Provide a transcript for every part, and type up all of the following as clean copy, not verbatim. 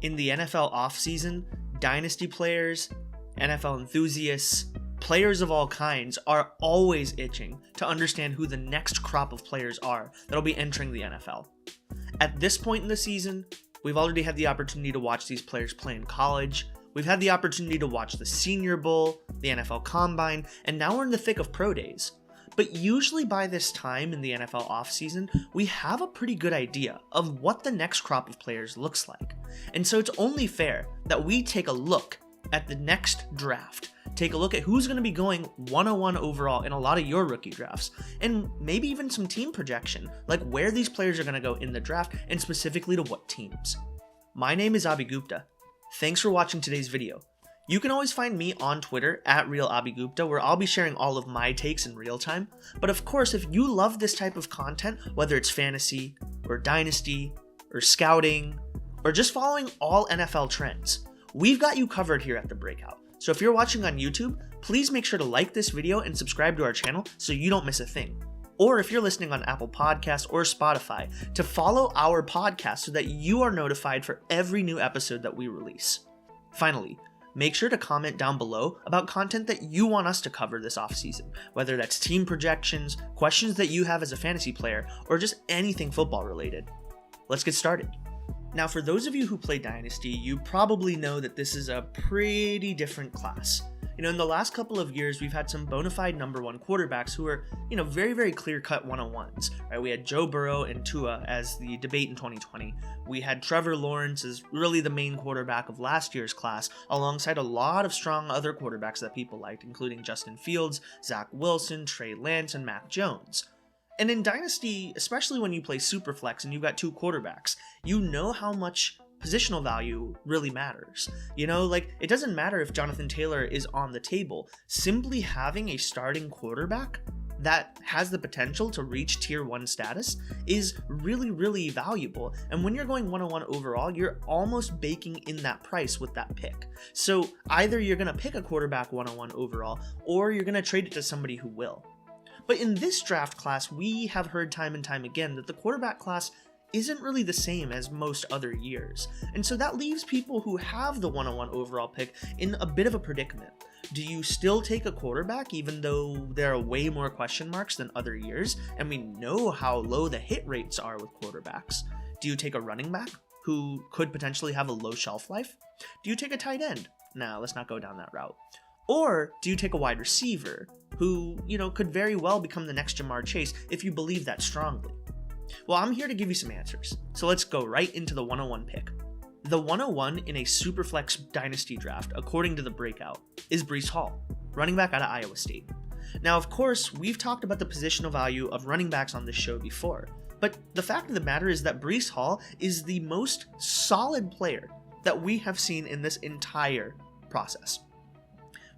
in the NFL offseason, dynasty players, NFL enthusiasts, players of all kinds are always itching to understand who the next crop of players are that'll be entering the NFL. At this point in the season, we've already had the opportunity to watch these players play in college. We've had the opportunity to watch the Senior Bowl, the NFL Combine, and now we're in the thick of Pro Days. But usually by this time in the NFL offseason, we have a pretty good idea of what the next crop of players looks like. And so it's only fair that we take a look at the next draft, take a look at who's going to be going 101 overall in a lot of your rookie drafts, and maybe even some team projection, like where these players are going to go in the draft and specifically to what teams. My name is Abhi Gupta. Thanks for watching today's video. You can always find me on Twitter at RealAbhiGupta, where I'll be sharing all of my takes in real time. But of course, if you love this type of content, whether it's fantasy, or dynasty, or scouting, or just following all NFL trends, we've got you covered here at The Breakout. So if you're watching on YouTube, please make sure to like this video and subscribe to our channel so you don't miss a thing. Or if you're listening on Apple Podcasts or Spotify, to follow our podcast so that you are notified for every new episode that we release. Finally, make sure to comment down below about content that you want us to cover this offseason, whether that's team projections, questions that you have as a fantasy player, or just anything football related. Let's get started. Now, for those of you who play Dynasty, you probably know that this is a pretty different class. In the last couple of years, we've had some bona fide number one quarterbacks who are, very, very clear-cut one-on-ones, right? We had Joe Burrow and Tua as the debate in 2020. We had Trevor Lawrence as really the main quarterback of last year's class, alongside a lot of strong other quarterbacks that people liked, including Justin Fields, Zach Wilson, Trey Lance, and Mac Jones. And in Dynasty, especially when you play Superflex and you've got two quarterbacks, you know how much positional value really matters. It doesn't matter if Jonathan Taylor is on the table. Simply having a starting quarterback that has the potential to reach tier 1 status is really, really valuable. And when you're going 101 overall, you're almost baking in that price with that pick. So either you're going to pick a quarterback 101 overall, or you're going to trade it to somebody who will. But in this draft class, we have heard time and time again that the quarterback class isn't really the same as most other years. And so that leaves people who have the 101 overall pick in a bit of a predicament. Do you still take a quarterback even though there are way more question marks than other years? And we know how low the hit rates are with quarterbacks. Do you take a running back who could potentially have a low shelf life? Do you take a tight end? Nah, let's not go down that route. Or do you take a wide receiver who, could very well become the next Jamar Chase if you believe that strongly? Well, I'm here to give you some answers. So let's go right into the 101 pick. The 101 in a Superflex Dynasty draft, according to the Breakout, is Breece Hall, running back out of Iowa State. Now, of course, we've talked about the positional value of running backs on this show before, but the fact of the matter is that Breece Hall is the most solid player that we have seen in this entire process.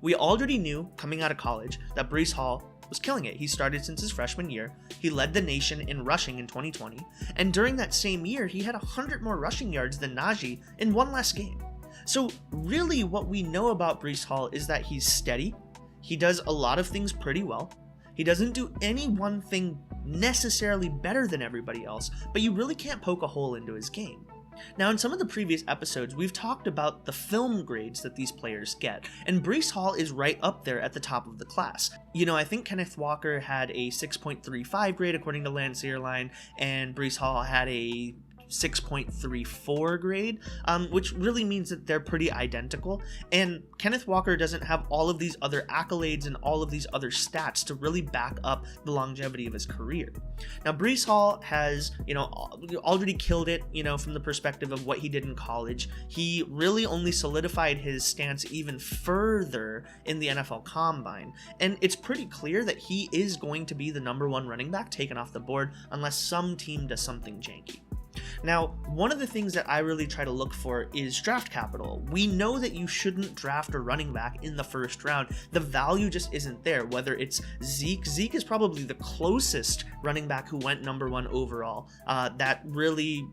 We already knew coming out of college that Breece Hall was killing it. He started since his freshman year. He led the nation in rushing in 2020. And during that same year, he had 100 more rushing yards than Najee in one less game. So really what we know about Breece Hall is that he's steady. He does a lot of things pretty well. He doesn't do any one thing necessarily better than everybody else, but you really can't poke a hole into his game. Now, in some of the previous episodes, we've talked about the film grades that these players get, and Breece Hall is right up there at the top of the class. I think Kenneth Walker had a 6.35 grade according to Lance Zierlein, and Breece Hall had a 6.34 grade, which really means that they're pretty identical. And Kenneth Walker doesn't have all of these other accolades and all of these other stats to really back up the longevity of his career. Now, Breece Hall has, already killed it, from the perspective of what he did in college. He really only solidified his stance even further in the NFL Combine. And it's pretty clear that he is going to be the number one running back taken off the board unless some team does something janky. Now, one of the things that I really try to look for is draft capital. We know that you shouldn't draft a running back in the first round. The value just isn't there, whether it's Zeke. Zeke is probably the closest running back who went number one overall that really,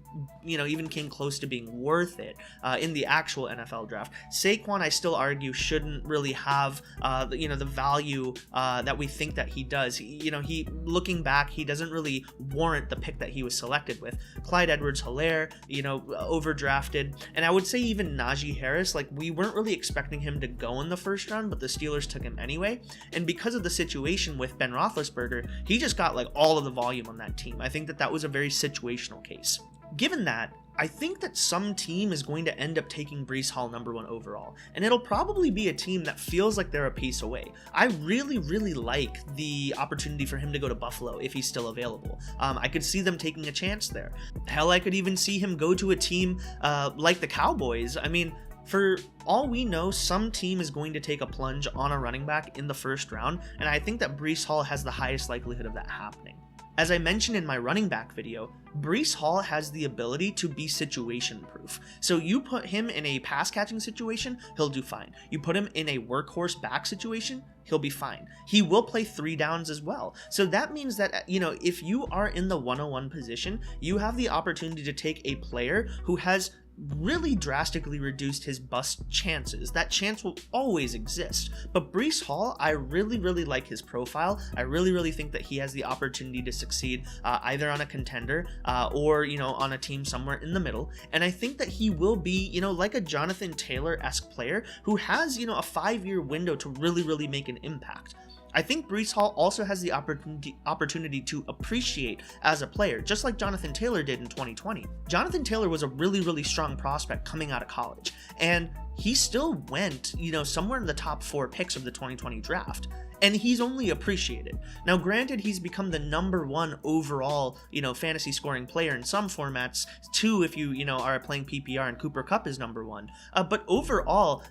even came close to being worth it in the actual NFL draft. Saquon, I still argue, shouldn't really have, the value that we think that he does. He looking back, he doesn't really warrant the pick that he was selected with. Clyde Edwards Hilaire, overdrafted. And I would say even Najee Harris, like, we weren't really expecting him to go in the first round, but the Steelers took him anyway. And because of the situation with Ben Roethlisberger, he just got like all of the volume on that team. I think that was a very situational case. Given that, I think that some team is going to end up taking Breece Hall number 1 overall, and it'll probably be a team that feels like they're a piece away. I really, really like the opportunity for him to go to Buffalo if he's still available. I could see them taking a chance there. Hell, I could even see him go to a team like the Cowboys. I mean, for all we know, some team is going to take a plunge on a running back in the first round, and I think that Breece Hall has the highest likelihood of that happening. As I mentioned in my running back video, Breece Hall has the ability to be situation proof. So you put him in a pass catching situation, he'll do fine. You put him in a workhorse back situation, he'll be fine. He will play 3 downs as well. So that means that, if you are in the 101 position, you have the opportunity to take a player who has really drastically reduced his bust chances. That chance will always exist. But Breece Hall, I really, really like his profile. I really, really think that he has the opportunity to succeed either on a contender or, on a team somewhere in the middle. And I think that he will be, like a Jonathan Taylor-esque player who has, a 5-year window to really, really make an impact. I think Breece Hall also has the opportunity to appreciate as a player, just like Jonathan Taylor did in 2020. Jonathan Taylor was a really, really strong prospect coming out of college, and he still went, somewhere in the top 4 picks of the 2020 draft. And he's only appreciated. Now, granted, he's become the number 1 overall, fantasy scoring player in some formats, 2 if you, are playing PPR and Cooper Kupp is number 1. But overall,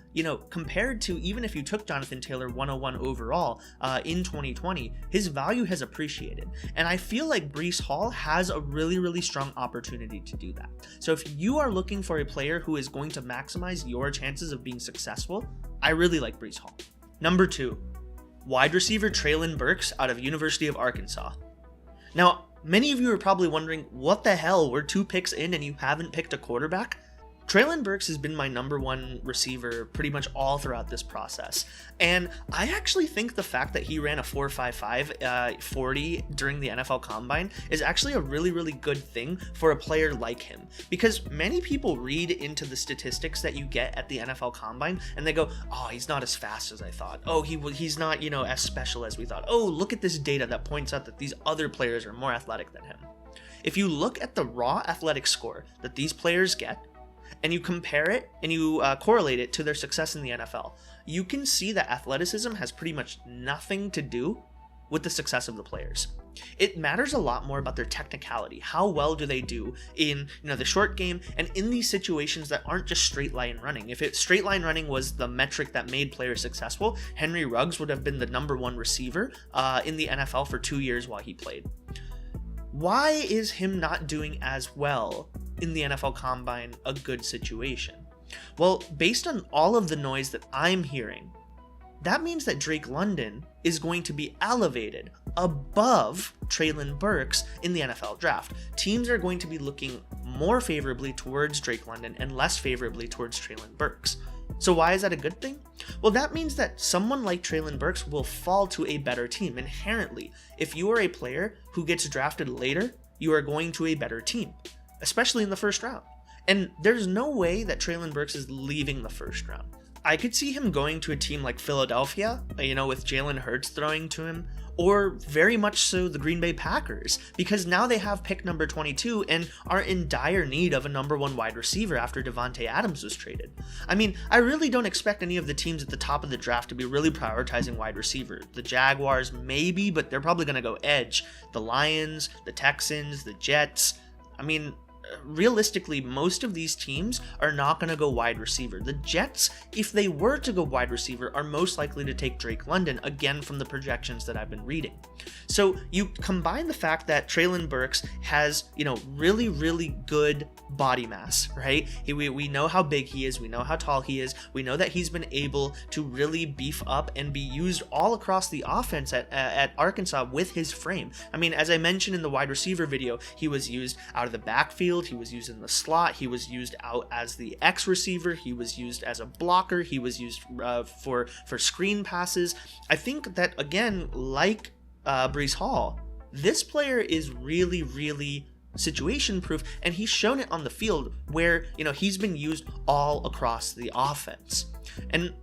compared to even if you took Jonathan Taylor 101 overall in 2020, his value has appreciated. And I feel like Breece Hall has a really, really strong opportunity to do that. So if you are looking for a player who is going to maximize your chances of being successful, I really like Breece Hall. Number 2. Wide receiver Treylon Burks out of University of Arkansas. Now, many of you are probably wondering, what the hell, we're 2 picks in and you haven't picked a quarterback? Treylon Burks has been my number 1 receiver pretty much all throughout this process. And I actually think the fact that he ran a 4.55 40 during the NFL Combine is actually a really, really good thing for a player like him. Because many people read into the statistics that you get at the NFL Combine and they go, oh, he's not as fast as I thought. Oh, he's not, as special as we thought. Oh, look at this data that points out that these other players are more athletic than him. If you look at the raw athletic score that these players get, and you compare it and you correlate it to their success in the NFL, you can see that athleticism has pretty much nothing to do with the success of the players. It matters a lot more about their technicality. How well do they do in the short game and in these situations that aren't just straight line running? If straight line running was the metric that made players successful, Henry Ruggs would have been the number 1 receiver in the NFL for 2 years while he played. Why is him not doing as well in the NFL Combine a good situation? Well, based on all of the noise that I'm hearing, that means that Drake London is going to be elevated above Treylon Burks in the NFL draft. Teams are going to be looking more favorably towards Drake London and less favorably towards Treylon Burks. So why is that a good thing? Well, that means that someone like Treylon Burks will fall to a better team. Inherently, if you are a player who gets drafted later, you are going to a better team, especially in the first round. And there's no way that Treylon Burks is leaving the first round. I could see him going to a team like Philadelphia, with Jalen Hurts throwing to him, or very much so the Green Bay Packers, because now they have pick number 22 and are in dire need of a number 1 wide receiver after Devontae Adams was traded. I mean, I really don't expect any of the teams at the top of the draft to be really prioritizing wide receiver. The Jaguars, maybe, but they're probably going to go edge. The Lions, the Texans, the Jets. I mean, realistically, most of these teams are not going to go wide receiver. The Jets, if they were to go wide receiver, are most likely to take Drake London, again from the projections that I've been reading. So you combine the fact that Treylon Burks has, really, really good body mass, right? We know how big he is. We know how tall he is. We know that he's been able to really beef up and be used all across the offense at Arkansas with his frame. I mean, as I mentioned in the wide receiver video, he was used out of the backfield. He was used in the slot. He was used out as the X receiver. He was used as a blocker. He was used for screen passes. I think that, again, like Breece Hall, this player is really, really situation proof, and he's shown it on the field where, he's been used all across the offense. And,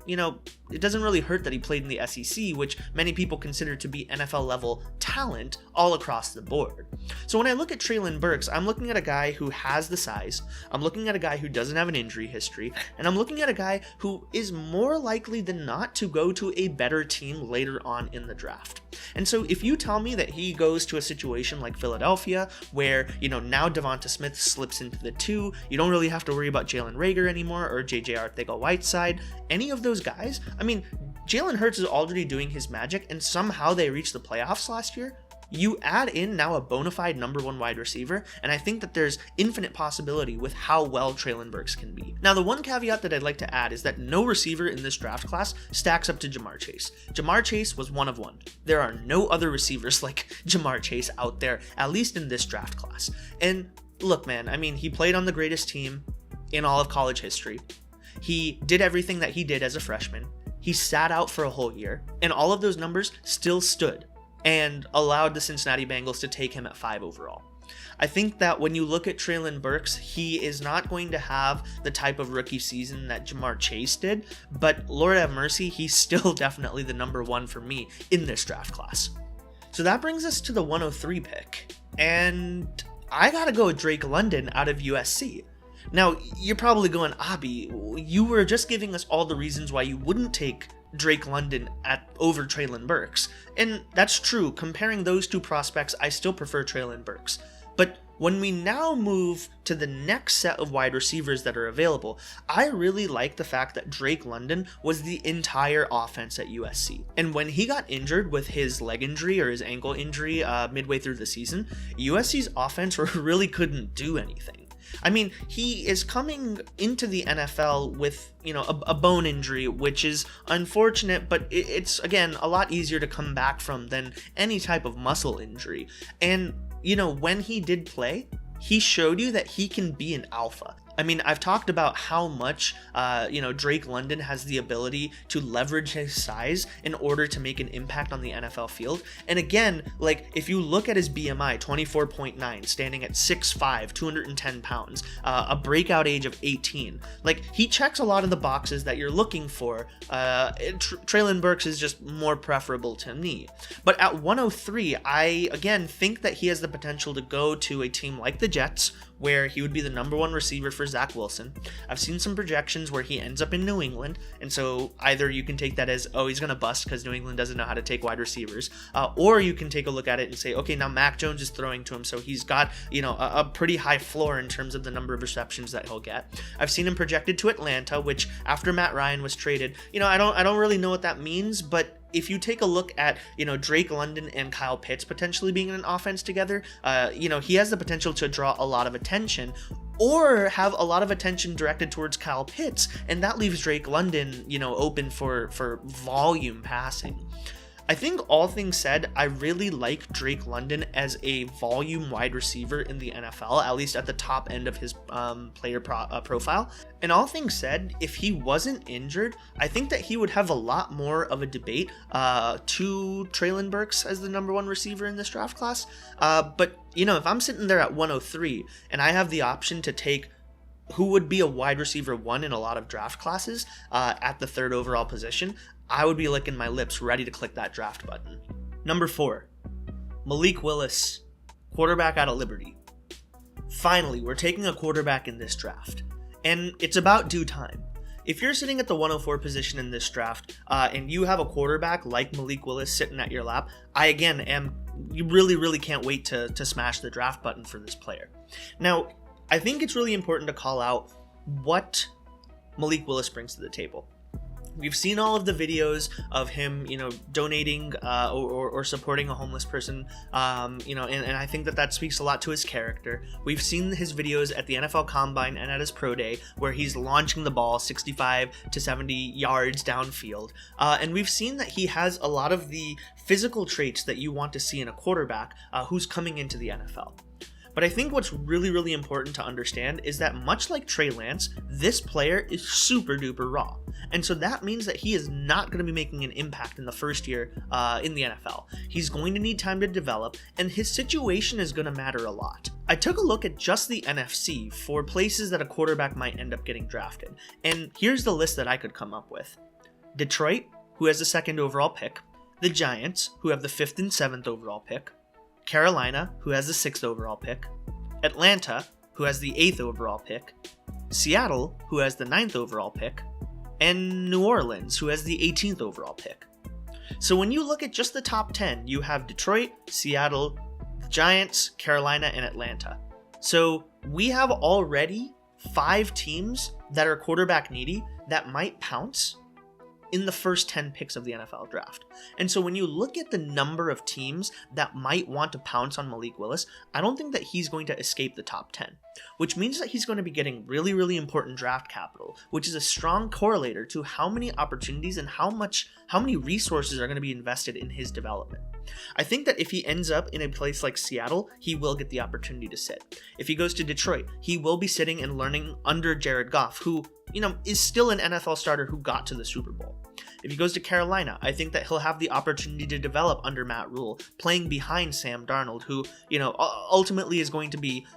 it doesn't really hurt that he played in the SEC, which many people consider to be NFL level talent all across the board. So when I look at Treylon Burks, I'm looking at a guy who has the size, I'm looking at a guy who doesn't have an injury history, and I'm looking at a guy who is more likely than not to go to a better team later on in the draft. And so if you tell me that he goes to a situation like Philadelphia, where, now Devonta Smith slips into the 2, you don't really have to worry about Jalen Reagor anymore or JJ Arcega-Whiteside, any of those guys. I mean, Jalen Hurts is already doing his magic, and somehow they reached the playoffs last year. You add in now a bona fide number 1 wide receiver, and I think that there's infinite possibility with how well Treylon Burks can be. Now, the one caveat that I'd like to add is that no receiver in this draft class stacks up to Ja'Marr Chase. Ja'Marr Chase was one of one. There are no other receivers like Ja'Marr Chase out there, at least in this draft class. And look, man, I mean, he played on the greatest team in all of college history. He did everything that he did as a freshman. He sat out for a whole year, and all of those numbers still stood and allowed the Cincinnati Bengals to take him at 5 overall. I think that when you look at Treylon Burks, he is not going to have the type of rookie season that Ja'Marr Chase did, but Lord have mercy, he's still definitely the number 1 for me in this draft class. So that brings us to the 103 pick, and I gotta go with Drake London out of USC. Now, you're probably going, Abhi, you were just giving us all the reasons why you wouldn't take Drake London over Treylon Burks. And that's true. Comparing those two prospects, I still prefer Treylon Burks. But when we now move to the next set of wide receivers that are available, I really like the fact that Drake London was the entire offense at USC. And when he got injured with his leg injury or his ankle injury midway through the season, USC's offense really couldn't do anything. I mean, he is coming into the NFL with, a bone injury, which is unfortunate, but it's, again, a lot easier to come back from than any type of muscle injury. And, when he did play, he showed you that he can be an alpha. I mean, I've talked about how much, Drake London has the ability to leverage his size in order to make an impact on the NFL field. And again, if you look at his BMI, 24.9, standing at 6'5", 210 pounds, a breakout age of 18, he checks a lot of the boxes that you're looking for. Treylon Burks is just more preferable to me. But at 103, I, again, think that he has the potential to go to a team like the Jets, where he would be the number 1 receiver for Zach Wilson. I've seen some projections where he ends up in New England, and so either you can take that as, he's going to bust because New England doesn't know how to take wide receivers, or you can take a look at it and say, okay, now Mac Jones is throwing to him, so he's got, a pretty high floor in terms of the number of receptions that he'll get. I've seen him projected to Atlanta, which after Matt Ryan was traded, I don't really know what that means, but if you take a look at, Drake London and Kyle Pitts potentially being in an offense together, he has the potential to draw a lot of attention or have a lot of attention directed towards Kyle Pitts, and that leaves Drake London, open for volume passing. I think all things said, I really like Drake London as a volume wide receiver in the NFL, at least at the top end of his player profile. And all things said, if he wasn't injured, I think that he would have a lot more of a debate to Treylon Burks as the number 1 receiver in this draft class. But, if I'm sitting there at 103 and I have the option to take who would be a wide receiver 1 in a lot of draft classes at the 3rd overall position, I would be licking my lips ready to click that draft button. Number 4, Malik Willis, quarterback out of Liberty. Finally, we're taking a quarterback in this draft, and it's about due time. If you're sitting at the 104 position in this draft, and you have a quarterback like Malik Willis sitting at your lap, you really can't wait to smash the draft button for this player. Now, I think it's really important to call out what Malik Willis brings to the table. We've seen all of the videos of him, donating or supporting a homeless person, and I think that speaks a lot to his character. We've seen his videos at the NFL Combine and at his pro day where he's launching the ball 65 to 70 yards downfield, and we've seen that he has a lot of the physical traits that you want to see in a quarterback who's coming into the NFL. But I think what's really, really important to understand is that much like Trey Lance, this player is super duper raw. And so that means that he is not going to be making an impact in the first year in the NFL. He's going to need time to develop, and his situation is going to matter a lot. I took a look at just the NFC for places that a quarterback might end up getting drafted. And here's the list that I could come up with. Detroit, who has the 2nd overall pick. The Giants, who have the 5th and 7th overall pick. Carolina, who has the 6th overall pick. Atlanta, who has the 8th overall pick. Seattle, who has the 9th overall pick. And New Orleans, who has the 18th overall pick. So when you look at just the top 10, you have Detroit, Seattle, the Giants, Carolina, and Atlanta. So we have already 5 teams that are quarterback needy that might pounce in the first 10 picks of the NFL draft. And so when you look at the number of teams that might want to pounce on Malik Willis, I don't think that he's going to escape the top 10, which means that he's going to be getting really, really important draft capital, which is a strong correlator to how many opportunities and how many resources are going to be invested in his development. I think that if he ends up in a place like Seattle, he will get the opportunity to sit. If he goes to Detroit, he will be sitting and learning under Jared Goff, who, is still an NFL starter who got to the Super Bowl. If he goes to Carolina, I think that he'll have the opportunity to develop under Matt Rule, playing behind Sam Darnold, who, ultimately is going to be,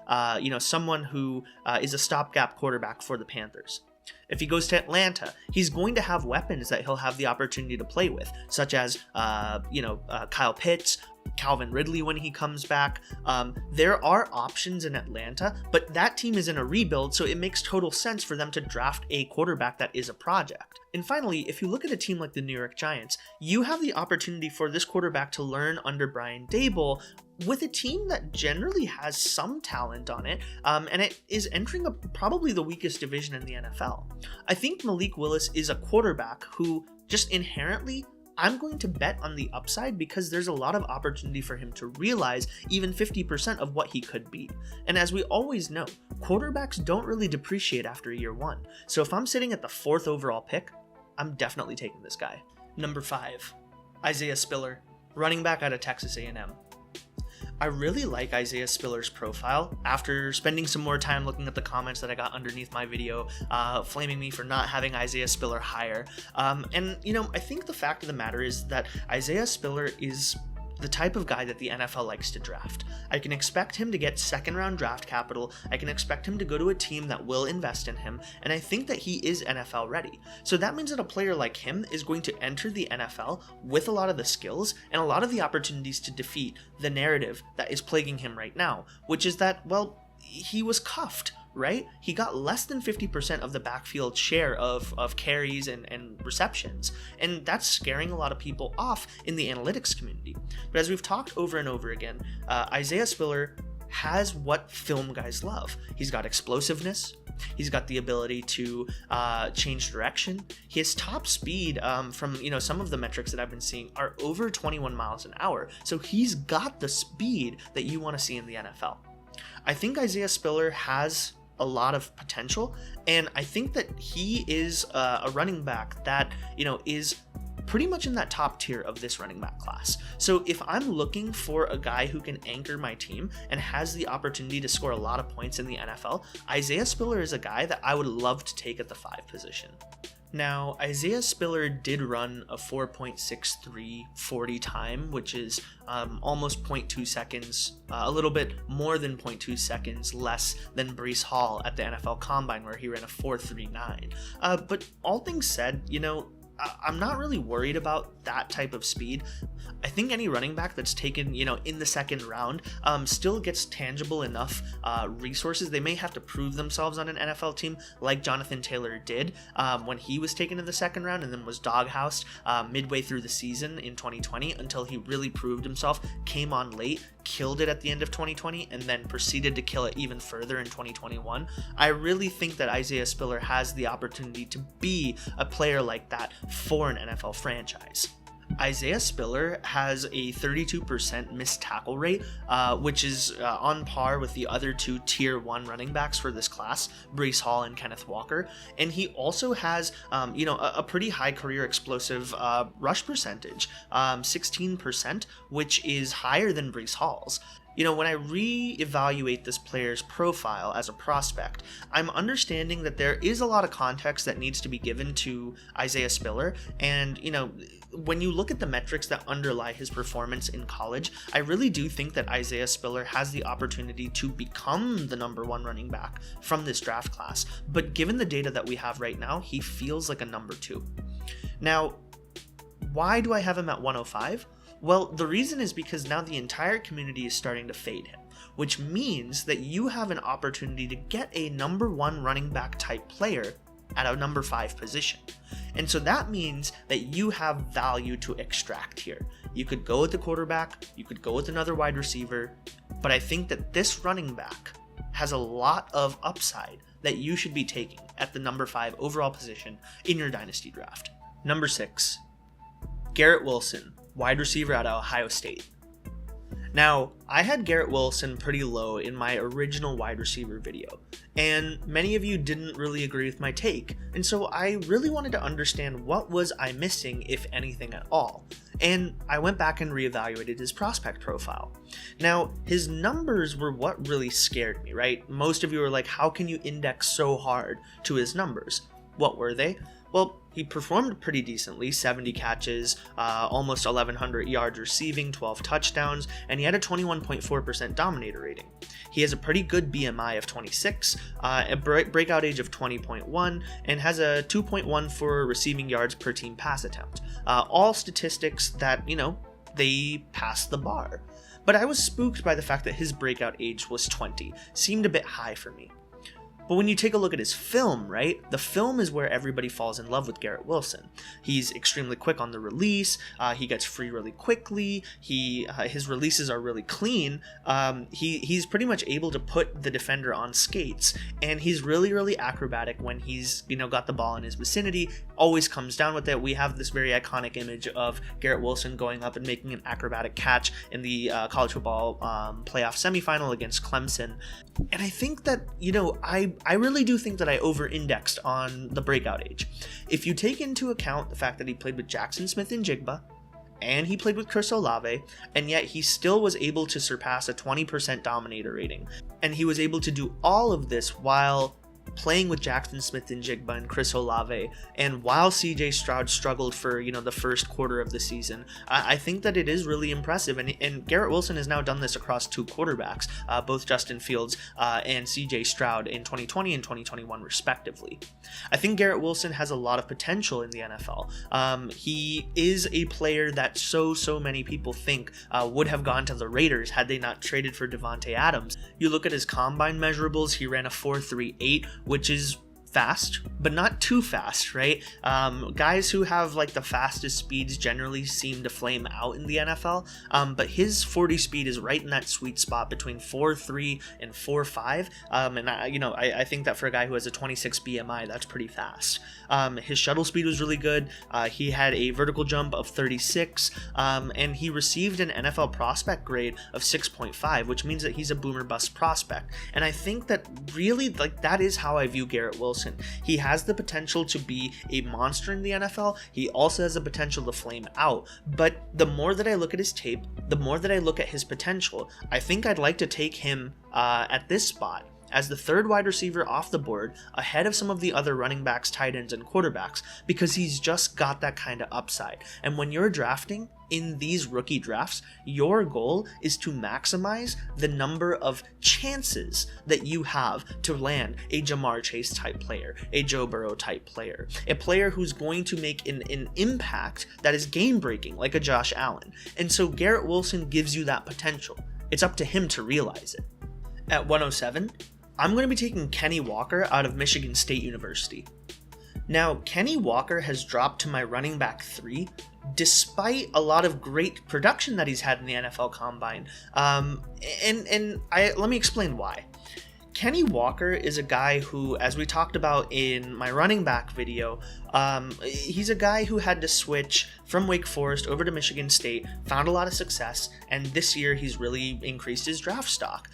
someone who is a stopgap quarterback for the Panthers. If he goes to Atlanta, he's going to have weapons that he'll have the opportunity to play with, such as, Kyle Pitts, Calvin Ridley when he comes back. There are options in Atlanta, but that team is in a rebuild, so it makes total sense for them to draft a quarterback that is a project. And finally, if you look at a team like the New York Giants, you have the opportunity for this quarterback to learn under Brian Daboll with a team that generally has some talent on it, and it is entering probably the weakest division in the NFL. I think Malik Willis is a quarterback who just inherently, I'm going to bet on the upside because there's a lot of opportunity for him to realize even 50% of what he could be. And as we always know, quarterbacks don't really depreciate after year 1. So if I'm sitting at the 4th overall pick, I'm definitely taking this guy. Number 5, Isaiah Spiller, running back out of Texas A&M. I really like Isaiah Spiller's profile after spending some more time looking at the comments that I got underneath my video, flaming me for not having Isaiah Spiller higher. I think the fact of the matter is that Isaiah Spiller is the type of guy that the NFL likes to draft. I can expect him to get 2nd round draft capital. I can expect him to go to a team that will invest in him, and I think that he is NFL ready. So that means that a player like him is going to enter the NFL with a lot of the skills and a lot of the opportunities to defeat the narrative that is plaguing him right now, which is that, he was cuffed, right? He got less than 50% of the backfield share of carries and receptions, and that's scaring a lot of people off in the analytics community. But as we've talked over and over again, Isaiah Spiller has what film guys love. He's got explosiveness. He's got the ability to change direction. His top speed from some of the metrics that I've been seeing are over 21 miles an hour. So he's got the speed that you want to see in the NFL. I think Isaiah Spiller has a lot of potential, and I think that he is a running back that is pretty much in that top tier of this running back class. So if I'm looking for a guy who can anchor my team and has the opportunity to score a lot of points in the NFL, Isaiah Spiller is a guy that I would love to take at the 5 position. Now, Isaiah Spiller did run a 4.63 40 time, which is almost 0.2 seconds, a little bit more than 0.2 seconds less than Breece Hall at the NFL Combine, where he ran a 4.39. But all things said, I'm not really worried about that type of speed. I think any running back that's taken, in the 2nd round still gets tangible enough resources. They may have to prove themselves on an NFL team like Jonathan Taylor did when he was taken in the 2nd round and then was doghoused midway through the season in 2020 until he really proved himself, came on late, killed it at the end of 2020, and then proceeded to kill it even further in 2021. I really think that Isaiah Spiller has the opportunity to be a player like that for an NFL franchise. Isaiah Spiller has a 32% missed tackle rate, which is on par with the other 2 tier 1 running backs for this class, Breece Hall and Kenneth Walker. And he also has, a pretty high career explosive rush percentage, 16%, which is higher than Breece Hall's. when I re-evaluate this player's profile as a prospect, I'm understanding that there is a lot of context that needs to be given to Isaiah Spiller. And, when you look at the metrics that underlie his performance in college, I really do think that Isaiah Spiller has the opportunity to become the number 1 running back from this draft class. But given the data that we have right now, he feels like a number 2. Now, why do I have him at 105? Well, the reason is because now the entire community is starting to fade him, which means that you have an opportunity to get a number 1 running back type player at a number 5 position. And so that means that you have value to extract here. You could go with the quarterback, you could go with another wide receiver, but I think that this running back has a lot of upside that you should be taking at the number 5 overall position in your dynasty draft. Number 6, Garrett Wilson, wide receiver out of Ohio State. Now, I had Garrett Wilson pretty low in my original wide receiver video, and many of you didn't really agree with my take, and so I really wanted to understand what was I missing, if anything at all. And I went back and reevaluated his prospect profile. Now, his numbers were what really scared me, right? Most of you were like, how can you index so hard to his numbers? What were they? Well, he performed pretty decently, 70 catches, almost 1,100 yards receiving, 12 touchdowns, and he had a 21.4% dominator rating. He has a pretty good BMI of 26, a breakout age of 20.1, and has a 2.1 for receiving yards per team pass attempt. All statistics that, they pass the bar. But I was spooked by the fact that his breakout age was 20. Seemed a bit high for me. But when you take a look at his film, right, the film is where everybody falls in love with Garrett Wilson. He's extremely quick on the release. He gets free really quickly. His releases are really clean. He's pretty much able to put the defender on skates, and he's really, really acrobatic when he's got the ball in his vicinity. Always comes down with it. We have this very iconic image of Garrett Wilson going up and making an acrobatic catch in the college football playoff semifinal against Clemson. And I think that, I really do think that I over-indexed on the breakout age. If you take into account the fact that he played with Jackson Smith-Njigba, and he played with Chris Olave, and yet he still was able to surpass a 20% dominator rating. And he was able to do all of this while playing with Jackson Smith-Njigba and Chris Olave, and while CJ Stroud struggled for the first quarter of the season. I think that it is really impressive, and Garrett Wilson has now done this across 2 quarterbacks, both Justin Fields and CJ Stroud in 2020 and 2021 respectively. I think Garrett Wilson has a lot of potential in the NFL. He is a player that so many people think would have gone to the Raiders had they not traded for Devontae Adams. You look at his combine measurables, he ran a 4.38, which is fast, but not too fast, right? Guys who have the fastest speeds generally seem to flame out in the NFL, but his 40 speed is right in that sweet spot between 4.3 and 4.5, and I think that for a guy who has a 26 BMI, that's pretty fast. His shuttle speed was really good. He had a vertical jump of 36, and he received an NFL prospect grade of 6.5, which means that he's a boomer bust prospect. And I think that really, that is how I view Garrett Wilson. He has the potential to be a monster in the NFL. He also has the potential to flame out. But the more that I look at his tape, the more that I look at his potential, I think I'd like to take him at this spot as the 3rd wide receiver off the board, ahead of some of the other running backs, tight ends, and quarterbacks, because he's just got that kind of upside. And when you're drafting in these rookie drafts, your goal is to maximize the number of chances that you have to land a Jamar Chase type player, a Joe Burrow type player, a player who's going to make an impact that is game breaking, like a Josh Allen. And so Garrett Wilson gives you that potential. It's up to him to realize it. At 107, I'm going to be taking Kenny Walker out of Michigan State University. Now, Kenny Walker has dropped to my running back 3, despite a lot of great production that he's had in the NFL Combine. Let me explain why. Kenny Walker is a guy who, as we talked about in my running back video, he's a guy who had to switch from Wake Forest over to Michigan State, found a lot of success, and this year he's really increased his draft stock.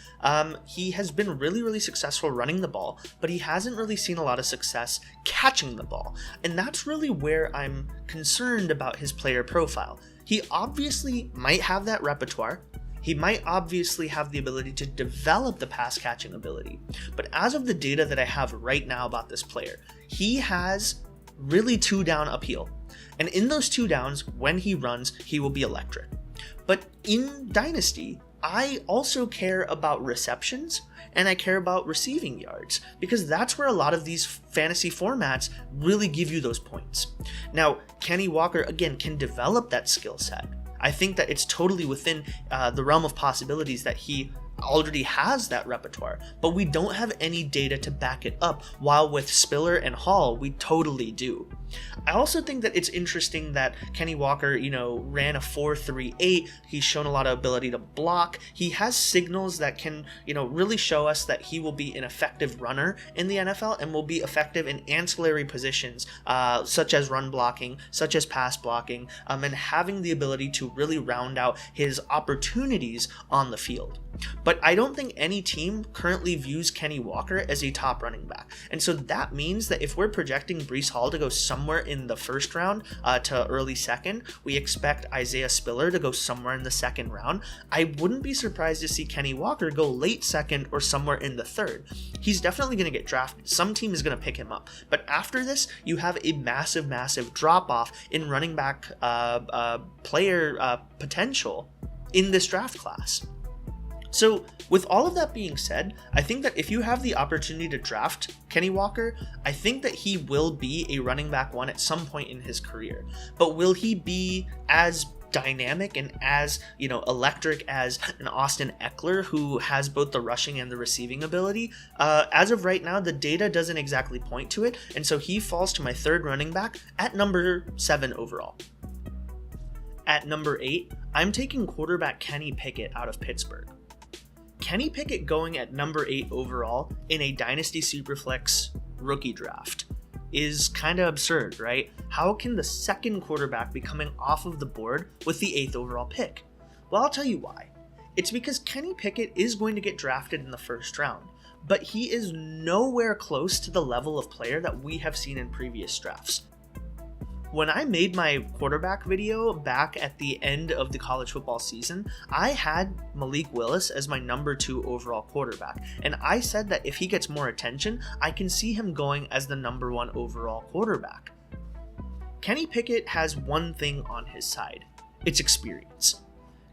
He has been really, really successful running the ball, but he hasn't really seen a lot of success catching the ball, and that's really where I'm concerned about his player profile. He obviously might have that repertoire. He might obviously have the ability to develop the pass catching ability, but as of the data that I have right now about this player, he has really 2 down appeal. And in those 2 downs, when he runs, he will be electric. But in Dynasty, I also care about receptions and I care about receiving yards, because that's where a lot of these fantasy formats really give you those points. Now, Kenny Walker, again, can develop that skill set. I think that it's totally within the realm of possibilities that he already has that repertoire, but we don't have any data to back it up, while with Spiller and Hall, we totally do. I also think that it's interesting that Kenny Walker, ran a 4.38. He's shown a lot of ability to block. He has signals that can, really show us that he will be an effective runner in the NFL and will be effective in ancillary positions, such as run blocking, such as pass blocking, and having the ability to really round out his opportunities on the field. But I don't think any team currently views Kenny Walker as a top running back. And so that means that if we're projecting Breece Hall to go somewhere in the first round to early second, we expect Isaiah Spiller to go somewhere in the second round. I wouldn't be surprised to see Kenny Walker go late second or somewhere in the third. He's definitely going to get drafted. Some team is going to pick him up. But after this, you have a massive drop off in running back player potential in this draft class. So with all of that being said, I think that if you have the opportunity to draft Kenny Walker, I think that he will be a running back 1 at some point in his career. But will he be as dynamic and as, electric as an Austin Eckler, who has both the rushing and the receiving ability? As of right now, the data doesn't exactly point to it, and so he falls to my 3rd running back at number 7 overall. At number 8, I'm taking quarterback Kenny Pickett out of Pittsburgh. Kenny Pickett going at number 8 overall in a Dynasty Superflex rookie draft is kind of absurd, right? How can the 2nd quarterback be coming off of the board with the 8th overall pick? Well, I'll tell you why. It's because Kenny Pickett is going to get drafted in the 1st round, but he is nowhere close to the level of player that we have seen in previous drafts. When I made my quarterback video back at the end of the college football season, I had Malik Willis as my number 2 overall quarterback, and I said that if he gets more attention, I can see him going as the number 1 overall quarterback. Kenny Pickett has one thing on his side. It's experience.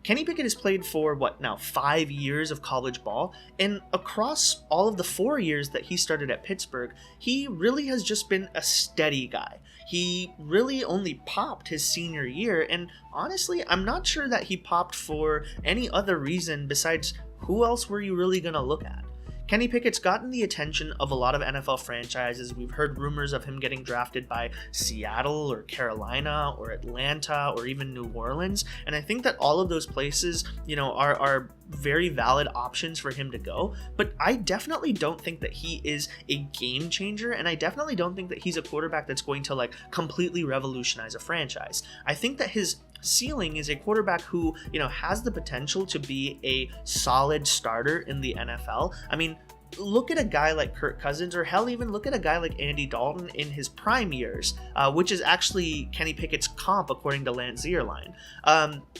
Kenny Pickett has played for 5 years of college ball, and across all of the 4 years that he started at Pittsburgh, he really has just been a steady guy. He really only popped his senior year, and honestly, I'm not sure that he popped for any other reason besides who else were you really going to look at? Kenny Pickett's gotten the attention of a lot of NFL franchises. We've heard rumors of him getting drafted by Seattle or Carolina or Atlanta or even New Orleans. And I think that all of those places, are very valid options for him to go. But I definitely don't think that he is a game changer. And I definitely don't think that he's a quarterback that's going to completely revolutionize a franchise. I think that his ceiling is a quarterback who, has the potential to be a solid starter in the NFL. I mean, look at a guy like Kirk Cousins, or hell, even look at a guy like Andy Dalton in his prime years, which is actually Kenny Pickett's comp according to Lance Zierlein.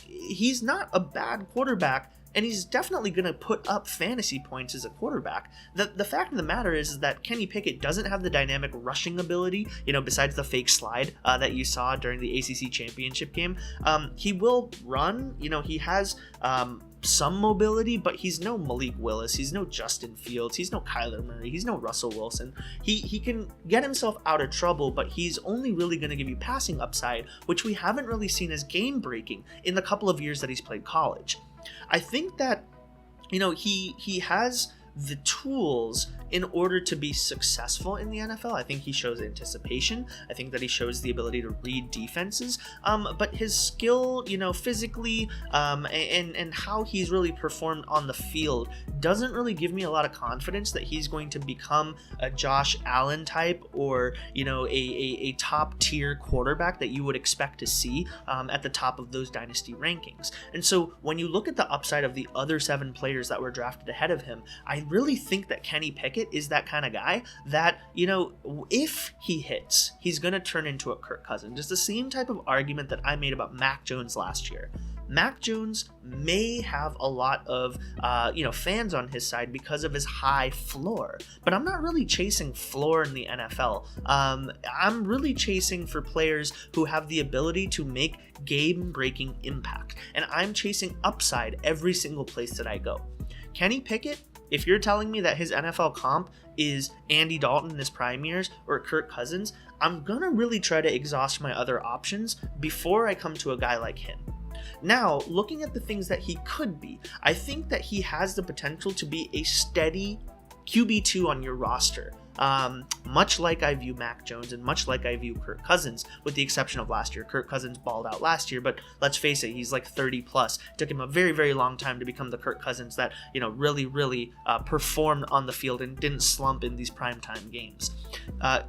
He's not a bad quarterback, and he's definitely going to put up fantasy points as a quarterback. The fact of the matter is that Kenny Pickett doesn't have the dynamic rushing ability, besides the fake slide that you saw during the ACC championship game. He will run, he has some mobility, but he's no Malik Willis, he's no Justin Fields, he's no Kyler Murray, he's no Russell Wilson. He can get himself out of trouble, but he's only really going to give you passing upside, which we haven't really seen as game breaking in the couple of years that he's played college. I think that, he has the tools in order to be successful in the NFL. I think he shows anticipation. I think that he shows the ability to read defenses. But his skill, physically, and how he's really performed on the field doesn't really give me a lot of confidence that he's going to become a Josh Allen type, or, a top tier quarterback that you would expect to see at the top of those dynasty rankings. And so when you look at the upside of the other 7 players that were drafted ahead of him, I really think that Kenny Pickett is that kind of guy that, if he hits, he's going to turn into a Kirk Cousins. It's the same type of argument that I made about Mac Jones last year. Mac Jones may have a lot of, fans on his side because of his high floor, but I'm not really chasing floor in the NFL. I'm really chasing for players who have the ability to make game-breaking impact, and I'm chasing upside every single place that I go. Kenny Pickett, if you're telling me that his NFL comp is Andy Dalton in his prime years or Kirk Cousins, I'm gonna really try to exhaust my other options before I come to a guy like him. Now, looking at the things that he could be, I think that he has the potential to be a steady QB2 on your roster. Much like I view Mac Jones and much like I view Kirk Cousins, with the exception of last year. Kirk Cousins balled out last year, but let's face it, he's like 30 plus. It took him a very, very long time to become the Kirk Cousins that, really performed on the field and didn't slump in these primetime games.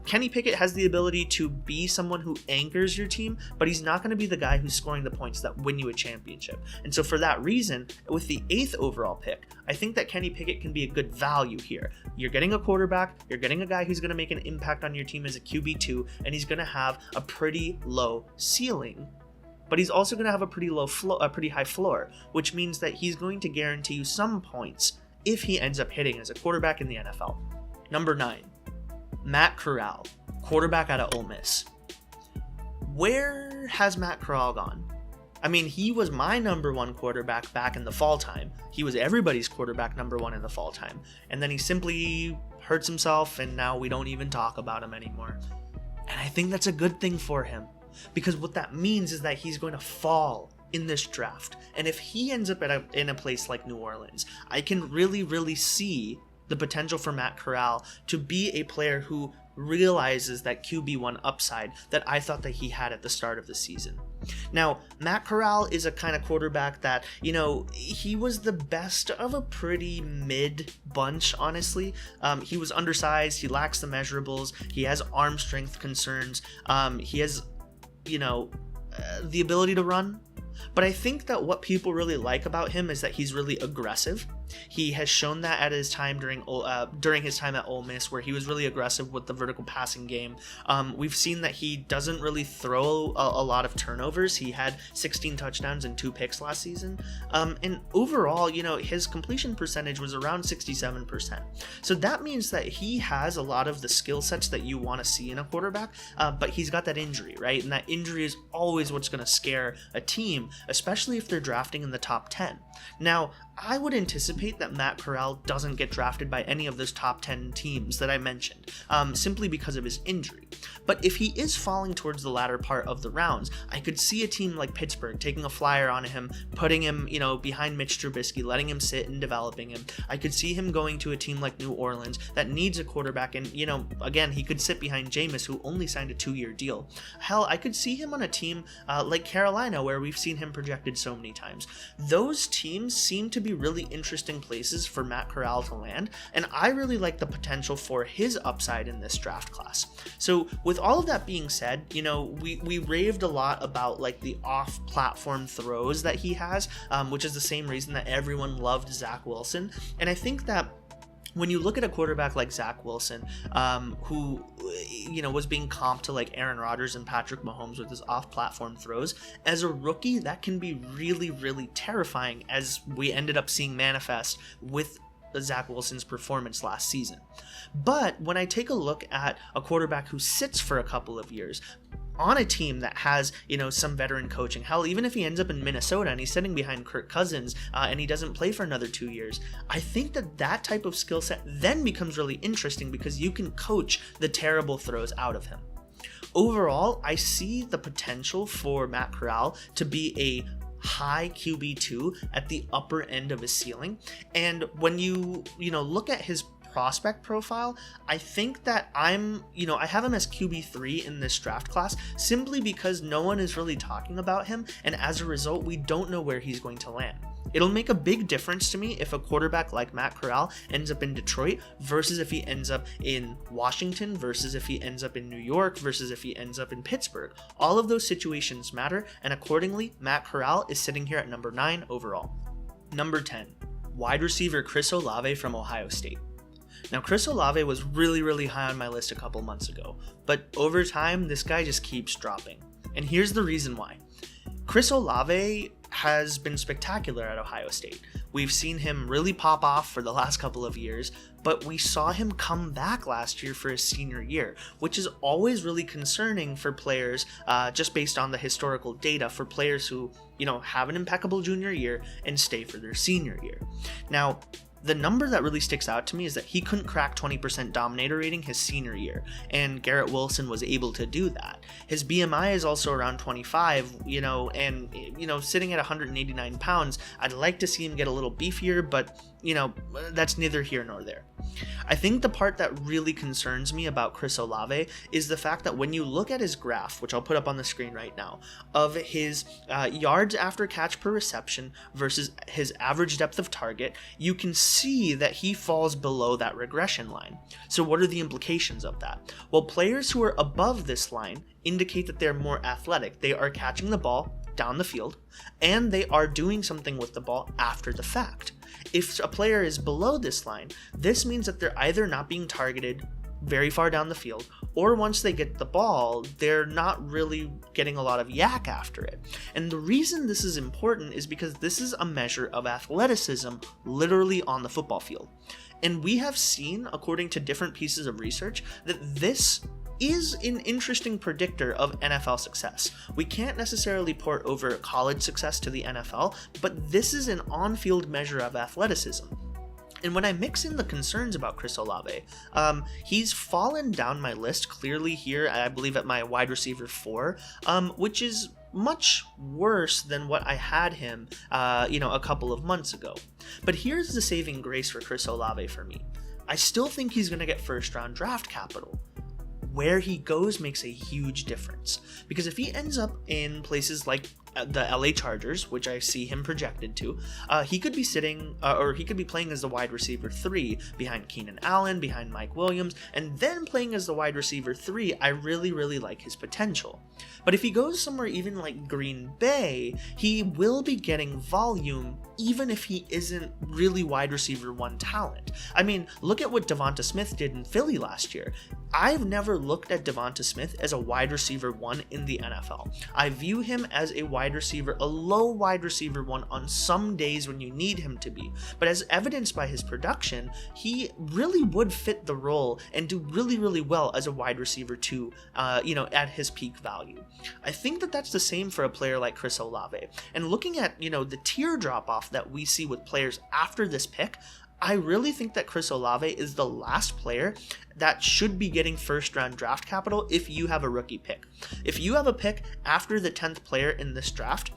Kenny Pickett has the ability to be someone who anchors your team, but he's not going to be the guy who's scoring the points that win you a championship. And so for that reason, with the 8th overall pick, I think that Kenny Pickett can be a good value here. You're getting a quarterback, you're getting a guy who's going to make an impact on your team as a QB2, and he's going to have a pretty low ceiling, but he's also going to have a pretty high floor, which means that he's going to guarantee you some points if he ends up hitting as a quarterback in the NFL. Number 9, Matt Corral, quarterback out of Ole Miss. Where has Matt Corral gone? I mean, he was my number 1 quarterback back in the fall time. He was everybody's quarterback number 1 in the fall time. And then he simply hurts himself, and now we don't even talk about him anymore. And I think that's a good thing for him, because what that means is that he's going to fall in this draft. And if he ends up in a place like New Orleans, I can really, really see the potential for Matt Corral to be a player who realizes that QB1 upside that I thought that he had at the start of the season. Now, Matt Corral is a kind of quarterback that, he was the best of a pretty mid bunch, honestly. He was undersized, he lacks the measurables, he has arm strength concerns, he has, the ability to run. But I think that what people really like about him is that he's really aggressive. He has shown that at his time during his time at Ole Miss, where he was really aggressive with the vertical passing game. We've seen that he doesn't really throw a lot of turnovers. He had 16 touchdowns and 2 picks last season. And overall, his completion percentage was around 67%. So that means that he has a lot of the skill sets that you want to see in a quarterback, but he's got that injury, right? And that injury is always what's going to scare a team, especially if they're drafting in the top 10. Now, I would anticipate that Matt Corral doesn't get drafted by any of those top 10 teams that I mentioned, simply because of his injury. But if he is falling towards the latter part of the rounds, I could see a team like Pittsburgh taking a flyer on him, putting him, behind Mitch Trubisky, letting him sit and developing him. I could see him going to a team like New Orleans that needs a quarterback, and, again, he could sit behind Jameis, who only signed a 2-year deal. Hell, I could see him on a team like Carolina, where we've seen him projected so many times. Those teams seem to be really interesting places for Matt Corral to land, and I really like the potential for his upside in this draft class. So with all of that being said, we raved a lot about like the off-platform throws that he has, which is the same reason that everyone loved Zach Wilson. And I think that when you look at a quarterback like Zach Wilson, who, was being comped to like Aaron Rodgers and Patrick Mahomes with his off-platform throws, as a rookie, that can be really, really terrifying, as we ended up seeing manifest with Zach Wilson's performance last season. But when I take a look at a quarterback who sits for a couple of years on a team that has, some veteran coaching, hell, even if he ends up in Minnesota and he's sitting behind Kirk Cousins and he doesn't play for another 2 years, I think that type of skill set then becomes really interesting, because you can coach the terrible throws out of him. Overall, I see the potential for Matt Corral to be a high QB2 at the upper end of his ceiling. And when you look at his prospect profile, I think that I have him as QB3 in this draft class, simply because no one is really talking about him, and as a result, we don't know where he's going to land. It'll make a big difference to me if a quarterback like Matt Corral ends up in Detroit versus if he ends up in Washington, versus if he ends up in New York, versus if he ends up in Pittsburgh. All of those situations matter, and accordingly, Matt Corral is sitting here at number 9 overall. Number 10, wide receiver Chris Olave from Ohio State. Now, Chris Olave was really, really high on my list a couple months ago, but over time, this guy just keeps dropping. And here's the reason why. Chris Olave has been spectacular at Ohio State. We've seen him really pop off for the last couple of years, but we saw him come back last year for his senior year, which is always really concerning for players, just based on the historical data for players who, have an impeccable junior year and stay for their senior year. Now, the number that really sticks out to me is that he couldn't crack 20% dominator rating his senior year, and Garrett Wilson was able to do that. His BMI is also around 25, and sitting at 189 pounds, I'd like to see him get a little beefier, but that's neither here nor there. I think the part that really concerns me about Chris Olave is the fact that when you look at his graph, which I'll put up on the screen right now, of his yards after catch per reception versus his average depth of target, you can see that he falls below that regression line. So what are the implications of that? Well, players who are above this line indicate that they're more athletic. They are catching the ball down the field, and they are doing something with the ball after the fact. If a player is below this line, this means that they're either not being targeted very far down the field, or once they get the ball, they're not really getting a lot of yak after it. And the reason this is important is because this is a measure of athleticism literally on the football field. And we have seen, according to different pieces of research, that this is an interesting predictor of NFL success. We can't necessarily port over college success to the NFL, but this is an on-field measure of athleticism. And when I mix in the concerns about Chris Olave, he's fallen down my list clearly here, I believe at my wide receiver 4, which is much worse than what I had him, a couple of months ago. But here's the saving grace for Chris Olave for me. I still think he's going to get first-round draft capital. Where he goes makes a huge difference, because if he ends up in places like the LA Chargers, which I see him projected to, he could be sitting, or he could be playing as the wide receiver 3 behind Keenan Allen, behind Mike Williams, and then playing as the wide receiver 3. I really, really like his potential. But if he goes somewhere even like Green Bay, he will be getting volume even if he isn't really wide receiver 1 talent. I mean, look at what Devonta Smith did in Philly last year. I've never looked at Devonta Smith as a wide receiver 1 in the NFL. I view him as a low wide receiver 1 on some days when you need him to be. But as evidenced by his production, he really would fit the role and do really, really well as a wide receiver 2, at his peak value. I think that that's the same for a player like Chris Olave. And looking at, the tier drop off that we see with players after this pick, I really think that Chris Olave is the last player that should be getting first-round draft capital if you have a rookie pick. If you have a pick after the 10th player in this draft,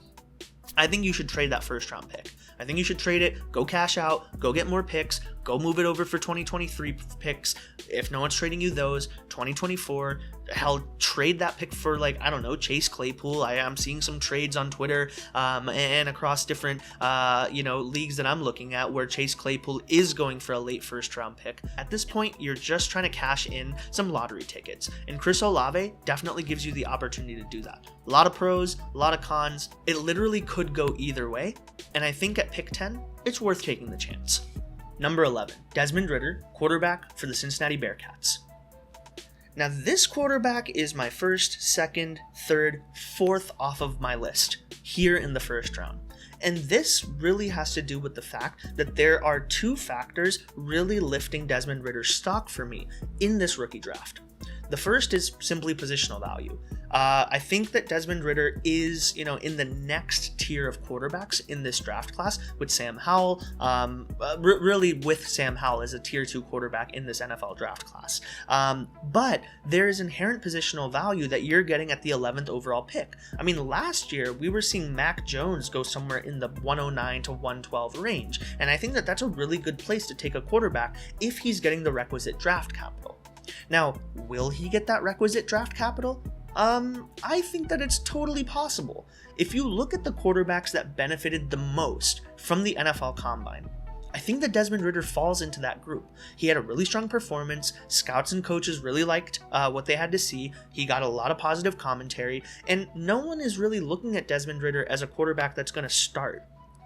I think you should trade that first-round pick. I think you should trade it, go cash out, go get more picks, go move it over for 2023 picks. If no one's trading you those, 2024, hell, trade that pick for, Chase Claypool. I am seeing some trades on Twitter and across different, leagues that I'm looking at where Chase Claypool is going for a late first-round pick. At this point, you're just trying to cash in some lottery tickets. And Chris Olave definitely gives you the opportunity to do that. A lot of pros, a lot of cons. It literally could go either way. And I think at pick 10, it's worth taking the chance. Number 11, Desmond Ridder, quarterback for the Cincinnati Bearcats. Now, this quarterback is my first, second, third, fourth off of my list here in the first round. And this really has to do with the fact that there are 2 factors really lifting Desmond Ridder's stock for me in this rookie draft. The first is simply positional value. I think that Desmond Ridder is, in the next tier of quarterbacks in this draft class with Sam Howell, really with Sam Howell as a tier 2 quarterback in this NFL draft class. But there is inherent positional value that you're getting at the 11th overall pick. I mean, last year we were seeing Mac Jones go somewhere in the 109 to 112 range. And I think that that's a really good place to take a quarterback if he's getting the requisite draft capital. Now, will he get that requisite draft capital? I think that it's totally possible. If you look at the quarterbacks that benefited the most from the NFL Combine, I think that Desmond Ridder falls into that group. He had a really strong performance. Scouts and coaches really liked what they had to see. He got a lot of positive commentary, and no one is really looking at Desmond Ridder as a quarterback that's going to start.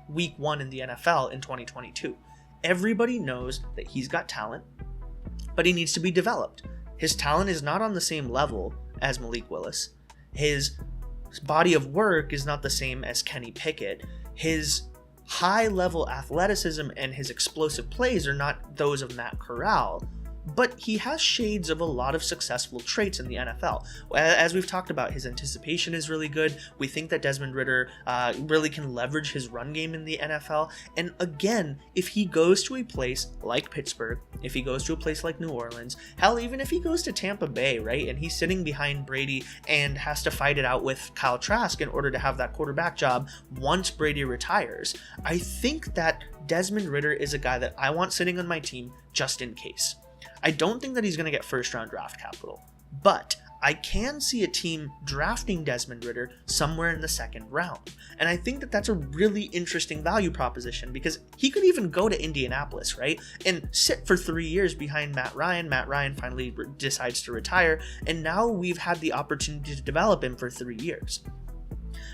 week 1 in the NFL in 2022. Everybody knows that he's got talent, but he needs to be developed. His talent is not on the same level as Malik Willis. His body of work is not the same as Kenny Pickett. His high-level athleticism and his explosive plays are not those of Matt Corral, but he has shades of a lot of successful traits in the NFL. As we've talked about, his anticipation is really good. We think that Desmond Ridder really can leverage his run game in the NFL. And again, if he goes to a place like Pittsburgh, if he goes to a place like New Orleans, hell, even if he goes to Tampa Bay, right, and he's sitting behind Brady and has to fight it out with Kyle Trask in order to have that quarterback job once Brady retires, I think that Desmond Ridder is a guy that I want sitting on my team just in case. I don't think that he's going to get first-round draft capital, but I can see a team drafting Desmond Ridder somewhere in the second round. And I think that that's a really interesting value proposition because he could even go to Indianapolis, right? And sit for 3 years behind Matt Ryan. Matt Ryan finally decides to retire, and now we've had the opportunity to develop him for 3 years.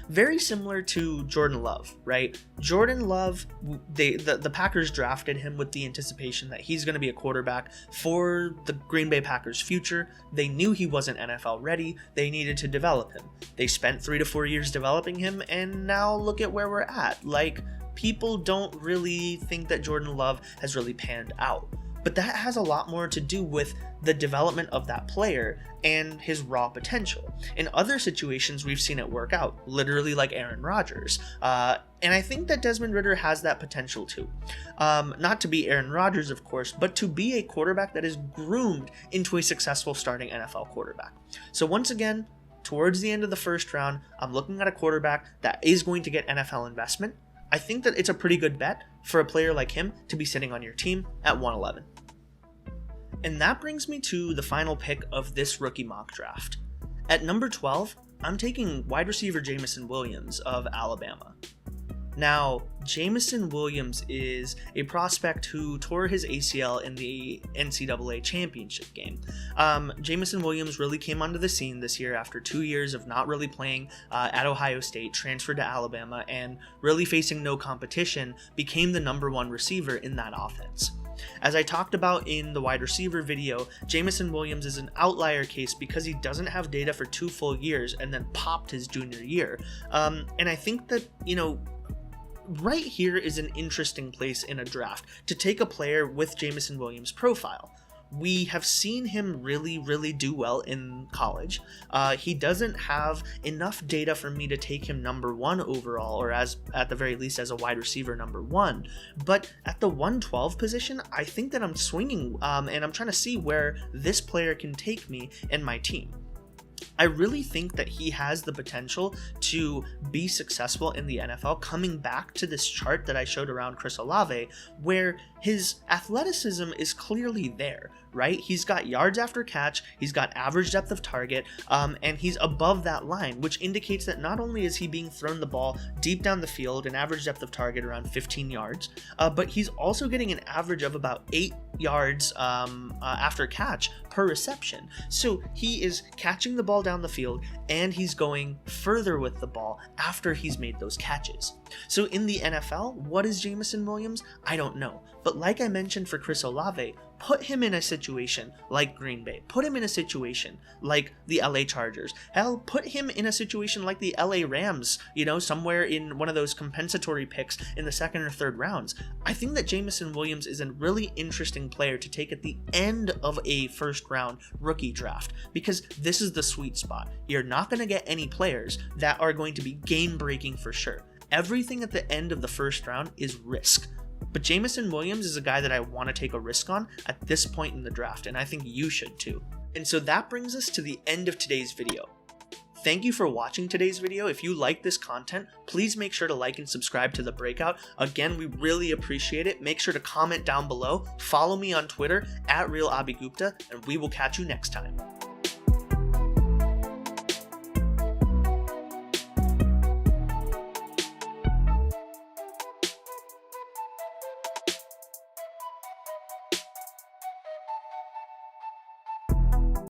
Very similar to Jordan Love, right? Jordan Love, the Packers drafted him with the anticipation that he's going to be a quarterback for the Green Bay Packers' future. They knew he wasn't NFL ready. They needed to develop him. They spent 3 to 4 years developing him, and now look at where we're at. Like, people don't really think that Jordan Love has really panned out. But that has a lot more to do with the development of that player and his raw potential. In other situations, we've seen it work out, literally like Aaron Rodgers. And I think that Desmond Ridder has that potential too. Not to be Aaron Rodgers, of course, but to be a quarterback that is groomed into a successful starting NFL quarterback. So once again, towards the end of the first round, I'm looking at a quarterback that is going to get NFL investment. I think that it's a pretty good bet for a player like him to be sitting on your team at 111. And that brings me to the final pick of this rookie mock draft. At number 12, I'm taking wide receiver Jameson Williams of Alabama. Now, Jameson Williams is a prospect who tore his ACL in the NCAA championship game. Jameson Williams really came onto the scene this year after 2 years of not really playing at Ohio State, transferred to Alabama, and really facing no competition, became the number 1 receiver in that offense. As I talked about in the wide receiver video, Jameson Williams is an outlier case because he doesn't have data for 2 full years and then popped his junior year. And I think that, right here is an interesting place in a draft to take a player with Jameson Williams' profile. We have seen him really do well in college. He doesn't have enough data for me to take him number 1 overall, or as at the very least as a wide receiver number 1. But at the 112 position, I think that I'm swinging and I'm trying to see where this player can take me and my team. I really think that he has the potential to be successful in the NFL, coming back to this chart that I showed around Chris Olave, where his athleticism is clearly there, right? He's got yards after catch, he's got average depth of target, and he's above that line, which indicates that not only is he being thrown the ball deep down the field, an average depth of target around 15 yards, but he's also getting an average of about 8 yards after catch per reception. So he is catching the ball down the field, and he's going further with the ball after he's made those catches. So in the NFL, what is Jameson Williams? I don't know. But like I mentioned for Chris Olave, put him in a situation like Green Bay. Put him in a situation like the LA Chargers. Hell, put him in a situation like the LA Rams, somewhere in one of those compensatory picks in the second or third rounds. I think that Jameson Williams is a really interesting player to take at the end of a first round rookie draft, because this is the sweet spot. You're not going to get any players that are going to be game breaking for sure. Everything at the end of the first round is risk. But Jameson Williams is a guy that I want to take a risk on at this point in the draft, and I think you should too. And so that brings us to the end of today's video. Thank you for watching today's video. If you like this content, please make sure to like and subscribe to The Breakout. Again, we really appreciate it. Make sure to comment down below. Follow me on Twitter @RealAbhiGupta, and we will catch you next time.